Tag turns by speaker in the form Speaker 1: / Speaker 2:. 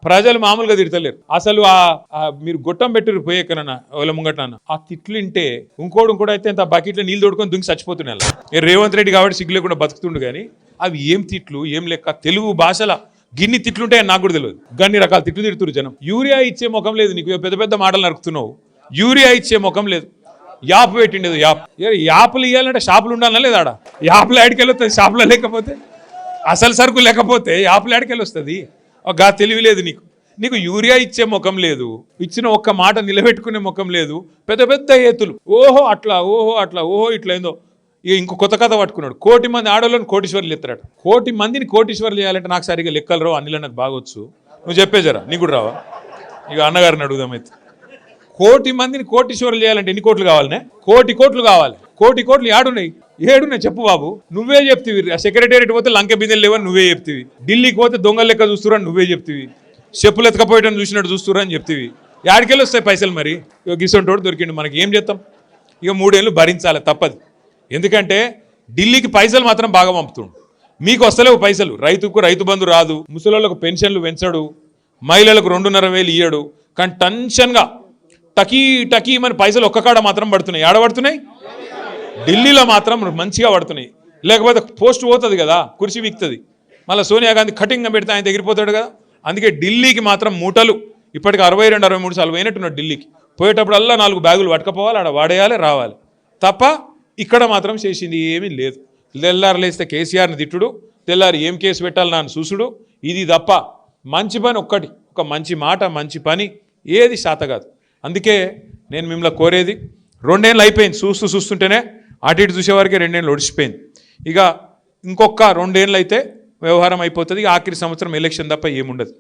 Speaker 1: ప్రజలు మామూలుగా తిడతలేరు. అసలు మీరు గొట్టం పెట్టిరు పోయేకనన్నా వాళ్ళ ముంగటనన్నా ఆ తిట్లుంటే ఇంకోటి అయితే అంత బకెట్లో నీళ్ళు తోడుకొని దుంగి చచ్చిపోతున్నాయి. రేవంత్ రెడ్డి కాబట్టి సిగ్గు లేకుండా బతుకుతుండు. కానీ అవి ఏం తిట్లు ఏం లెక్క. తెలుగు భాషల గిన్ని తిట్లుంటాయని నాకు కూడా తెలియదు. గన్ని రకాల తిట్లు తిడుతురు జనం. యూరియా ఇచ్చే ముఖం లేదు నీకు. పెద్ద పెద్ద మాటలు నరుకుతున్నావు. యూరియా ఇచ్చే ముఖం లేదు. యాప్ పెట్టిండేది. యాప్లు ఇవ్వాలంటే షాపులు ఉండాలన్నా లేదా? ఆడ యాప్లు ఆడికెళ్ళి వస్తుంది. షాపులో లేకపోతే అసలు సరుకు లేకపోతే యాప్లు ఆడికెళ్ళి వస్తుంది. గా తెలివి లేదు నీకు. నీకు యూరియా ఇచ్చే ముఖం లేదు. ఇచ్చిన ఒక్క మాట నిలబెట్టుకునే ముఖం లేదు. పెద్ద పెద్ద ఏతులు ఓహో అట్లా ఓహో ఇట్లా ఏందో. ఇక ఇంకో కొత్త కథ పట్టుకున్నాడు. 1 కోటి మంది ఆడవాళ్ళని కోటీశ్వర్లు ఎత్తారట. 1 కోటి మందిని కోటీశ్వర్లు చేయాలంటే నాకు సరిగా లెక్కలు రావు. అనిల్ నాకు బాగొచ్చు. నువ్వు చెప్పేజరా నీకు కూడా రావా? ఇక అన్నగారిని అడుగుదామైతే. 1 కోటి మందిని కోటీశ్వర్లు చేయాలంటే ఎన్ని కోట్లు కావాలనే? 1 కోటి కావాలి. 1 కోట్లు ఏడున్నాయి చెప్పు బాబు. నువ్వే చెప్తివి. సెక్రటేరియట్ పోతే లంక బిందెలు లేవని నువ్వే చెప్తివి. ఢిల్లీకి పోతే దొంగల లెక్క చూస్తురని నువ్వే చెప్తివి. చెప్పులు ఎత్తుకపోయటం చూసినట్టు చూస్తురని చెప్తివి. యాడికెళ్ళి వస్తాయి పైసలు మరి? ఇక గిసొంటోడు దొరికిండు. మనకి ఏం చేస్తాం? ఇక 3 ఏళ్ళు భరించాలి, తప్పదు. ఎందుకంటే ఢిల్లీకి పైసలు మాత్రం బాగా పంపుతుండు. మీకు వస్తలేవు పైసలు. రైతు బంధు రాదు. ముసలోళ్ళకు పెన్షన్లు పెంచడు. మహిళలకు 2,500 ఇయ్యడు. కానీ టెన్షన్గా టకీ మన పైసలు ఒక్క కాడ మాత్రం పడుతున్నాయి. ఏడ పడుతున్నాయి? ఢిల్లీలో మాత్రం మంచిగా పడుతున్నాయి. లేకపోతే పోస్ట్ పోతుంది కదా, కుర్చీ వీక్తుంది. మళ్ళీ సోనియా గాంధీ కటింగ్గా పెడితే ఆయన ఎగిరిపోతాడు కదా. అందుకే ఢిల్లీకి మాత్రం మూటలు ఇప్పటికి 62-63 సార్లు పోయినట్టున్నాడు. ఢిల్లీకి పోయేటప్పుడల్లా 4 బ్యాగులు పట్టుకపోవాలి. ఆడ వాడేయాలి, రావాలి తప్ప. ఇక్కడ మాత్రం చేసింది ఏమీ లేదు. తెల్లారలేస్తే కేసీఆర్ని తిట్టుడు, తెల్లారి ఏం కేసు పెట్టాలి నాన్న చూసుడు, ఇది తప్ప మంచి పని ఒక్కటి, ఒక మంచి మాట మంచి పని ఏది శాత కాదు. అందుకే నేను మిమ్మల్ని కోరేది, 2 ఏళ్ళు అయిపోయింది. చూస్తుంటేనే అటు ఇటు చూసేవారికి 2 ఏళ్ళు ఒడిచిపోయింది. ఇక ఇంకొక 2 ఏళ్ళు అయితే వ్యవహారం అయిపోతుంది. ఆఖరి సంవత్సరం ఎలక్షన్ తప్ప ఏముండదు.